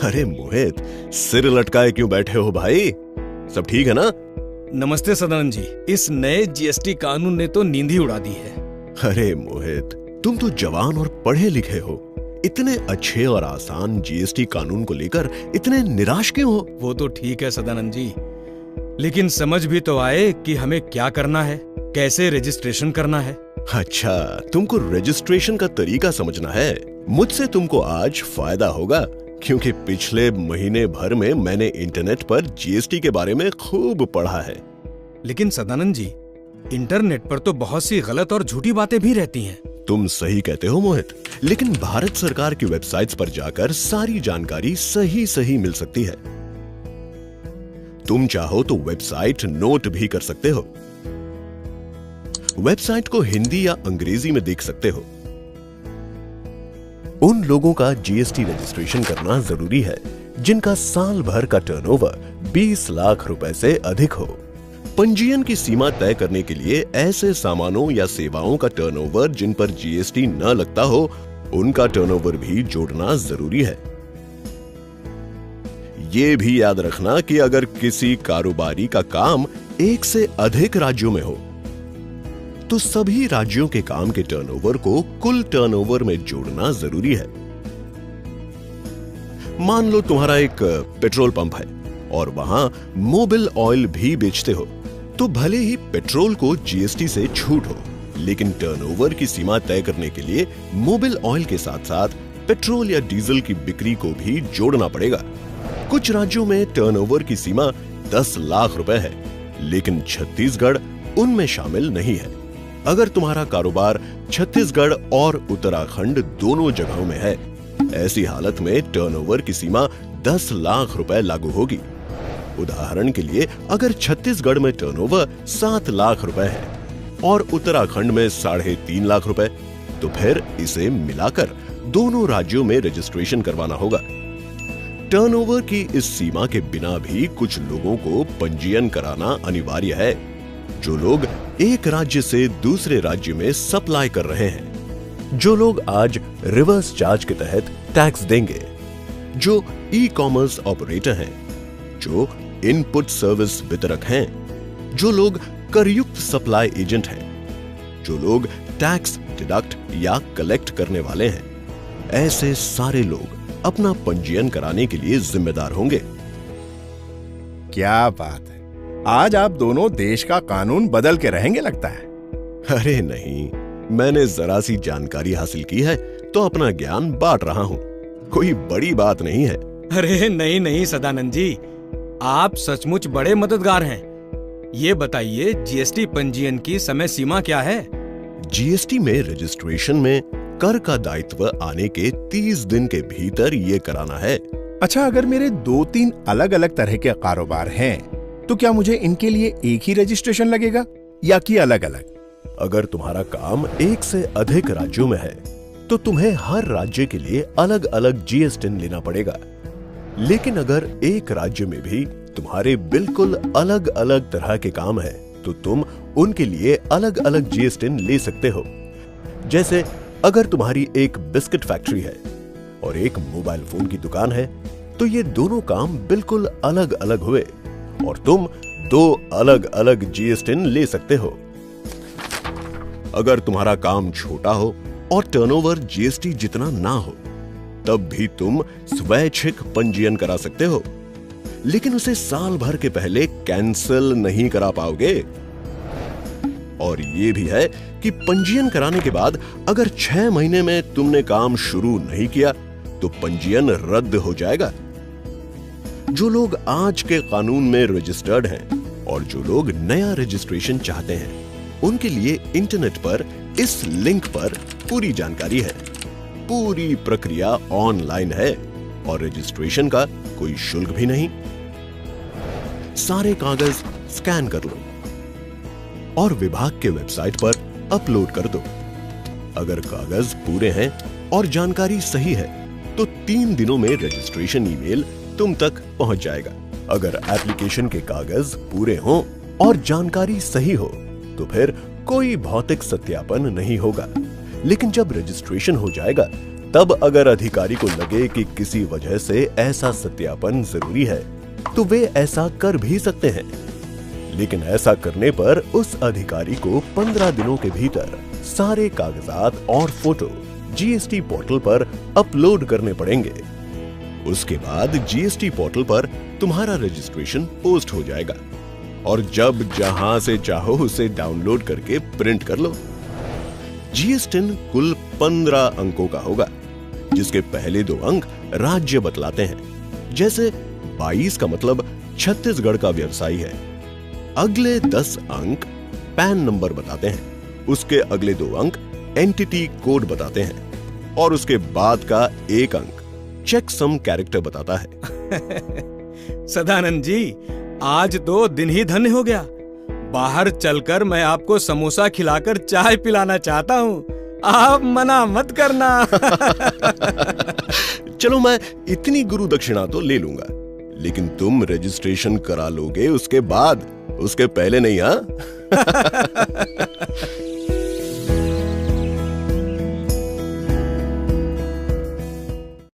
अरे मोहित, सिर लटकाए क्यों बैठे हो भाई? सब ठीक है ना? नमस्ते सदानंद जी। इस नए जीएसटी कानून ने तो नींद ही उड़ा दी है। अरे मोहित, तुम तो जवान और पढ़े लिखे हो, इतने अच्छे और आसान जीएसटी कानून को लेकर इतने निराश क्यों हो? वो तो ठीक है सदानंद जी, लेकिन समझ भी तो आए कि हमें क्या करना है, कैसे रजिस्ट्रेशन करना है। अच्छा, तुमको रजिस्ट्रेशन का तरीका समझना है। मुझसे तुमको आज फायदा होगा, क्योंकि पिछले महीने भर में मैंने इंटरनेट पर जीएसटी के बारे में खूब पढ़ा है। लेकिन सदानंद जी, इंटरनेट पर तो बहुत सी गलत और झूठी बातें भी रहती हैं। तुम सही कहते हो मोहित, लेकिन भारत सरकार की वेबसाइट्स पर जाकर सारी जानकारी सही सही मिल सकती है। तुम चाहो तो वेबसाइट नोट भी कर सकते हो। वेबसाइट को हिंदी या अंग्रेजी में देख सकते हो। उन लोगों का जीएसटी रजिस्ट्रेशन करना जरूरी है जिनका साल भर का टर्नओवर 20 लाख रुपए से अधिक हो। पंजीयन की सीमा तय करने के लिए ऐसे सामानों या सेवाओं का टर्नओवर जिन पर जीएसटी न लगता हो, उनका टर्नओवर भी जोड़ना जरूरी है। ये भी याद रखना कि अगर किसी कारोबारी का काम एक से अधिक राज्यों में हो, तो सभी राज्यों के काम के टर्नओवर को कुल टर्नओवर में जोड़ना जरूरी है। मान लो तुम्हारा एक पेट्रोल पंप है और वहां मोबिल ऑयल भी बेचते हो, तो भले ही पेट्रोल को जीएसटी से छूट हो, लेकिन टर्नओवर की सीमा तय करने के लिए मोबिल ऑयल के साथ साथ पेट्रोल या डीजल की बिक्री को भी जोड़ना पड़ेगा। कुछ राज्यों में टर्नओवर की सीमा 10 लाख रुपए है, लेकिन छत्तीसगढ़ उनमें शामिल नहीं है। अगर तुम्हारा कारोबार छत्तीसगढ़ और उत्तराखंड दोनों जगहों में है, ऐसी हालत में टर्नओवर की सीमा 10 लाख रुपए लागू होगी। उदाहरण के लिए, अगर छत्तीसगढ़ में टर्नओवर 7 लाख रुपए है और उत्तराखंड में 3.5 लाख रुपए, तो फिर इसे मिलाकर दोनों राज्यों में रजिस्ट्रेशन करवाना होगा। टर्नओवर की इस सीमा के बिना भी कुछ लोगों को पंजीयन कराना अनिवार्य है, जो लोग एक राज्य से दूसरे राज्य में सप्लाई कर रहे हैं। जो लोग आज रिवर्स चार्ज के तहत टैक्स देंगे, जो ई कॉमर्स ऑपरेटर हैं, जो इनपुट सर्विस वितरक हैं, जो लोग करयुक्त सप्लाई एजेंट हैं, जो लोग टैक्स डिडक्ट या कलेक्ट करने वाले हैं, ऐसे सारे लोग अपना पंजीयन कराने के लिए जिम्मेदार होंगे। क्या बात है, आज आप दोनों देश का कानून बदल के रहेंगे लगता है। अरे नहीं, मैंने जरा सी जानकारी हासिल की है तो अपना ज्ञान बांट रहा हूँ, कोई बड़ी बात नहीं है। अरे नहीं नहीं सदानंद जी, आप सचमुच बड़े मददगार हैं। ये बताइए, जीएसटी पंजीयन की समय सीमा क्या है? जीएसटी में रजिस्ट्रेशन में कर का दायित्व आने के 30 दिन के भीतर ये कराना है। अच्छा, अगर मेरे 2-3 अलग अलग तरह के कारोबार हैं, तो क्या मुझे इनके लिए एक ही रजिस्ट्रेशन लगेगा या कि अलग अलग? अगर तुम्हारा काम एक से अधिक राज्यों में है, तो तुम्हें हर राज्य के लिए अलग अलग जीएसटी लेना पड़ेगा। लेकिन अगर एक राज्य में भी तुम्हारे बिल्कुल अलग अलग तरह के काम है, तो तुम उनके लिए अलग अलग जीएसटी ले सकते हो। जैसे अगर तुम्हारी एक बिस्किट फैक्ट्री है और एक मोबाइल फोन की दुकान है, तो ये दोनों काम बिल्कुल अलग अलग हुए और तुम 2 अलग अलग जीएसटी ले सकते हो। अगर तुम्हारा काम छोटा हो और टर्नओवर जीएसटी जितना ना हो, तब भी तुम स्वैच्छिक पंजीयन करा सकते हो, लेकिन उसे साल भर के पहले कैंसिल नहीं करा पाओगे। और ये भी है कि पंजीयन कराने के बाद अगर 6 महीने में तुमने काम शुरू नहीं किया, तो पंजीयन रद्द हो जाएगा। जो लोग आज के कानून में रजिस्टर्ड हैं और जो लोग नया रजिस्ट्रेशन चाहते हैं, उनके लिए इंटरनेट पर इस लिंक पर पूरी जानकारी है। पूरी प्रक्रिया ऑनलाइन है और रजिस्ट्रेशन का कोई शुल्क भी नहीं। सारे कागज स्कैन कर लो और विभाग के वेबसाइट पर अपलोड कर दो। अगर कागज पूरे हैं और जानकारी सही है, तो 3 दिनों में रजिस्ट्रेशन ईमेल तुम तक पहुंच जाएगा। अगर एप्लीकेशन के कागज पूरे हों और जानकारी सही हो, तो फिर कोई भौतिक सत्यापन नहीं होगा। लेकिन जब रजिस्ट्रेशन हो जाएगा, तब अगर अधिकारी को लगे कि किसी वजह से ऐसा सत्यापन जरूरी है तो वे ऐसा कर भी सकते हैं, लेकिन ऐसा करने पर उस अधिकारी को 15 दिनों के भीतर सारे कागजात और फोटो जीएसटी पोर्टल पर अपलोड करने पड़ेंगे। उसके बाद जीएसटी पोर्टल पर तुम्हारा रजिस्ट्रेशन पोस्ट हो जाएगा और जब जहां से चाहो उसे डाउनलोड करके प्रिंट कर लो। जीएसटिन कुल 15 अंकों का होगा, जिसके पहले 2 अंक राज्य बतलाते हैं। जैसे 22 का मतलब छत्तीसगढ़ का व्यवसायी है। अगले 10 अंक पैन नंबर बताते हैं। उसके अगले 2 अंक एंटिटी कोड बताते हैं और उसके बाद का 1 अंक चेक सम कैरेक्टर बताता है। सदानंद जी, आज तो दिन ही धन्य हो गया। बाहर चलकर मैं आपको समोसा खिलाकर चाय पिलाना चाहता हूँ, आप मना मत करना। चलो, मैं इतनी गुरु दक्षिणा तो ले लूंगा, लेकिन तुम रजिस्ट्रेशन करा लोगे उसके बाद, उसके पहले नहीं। हाँ।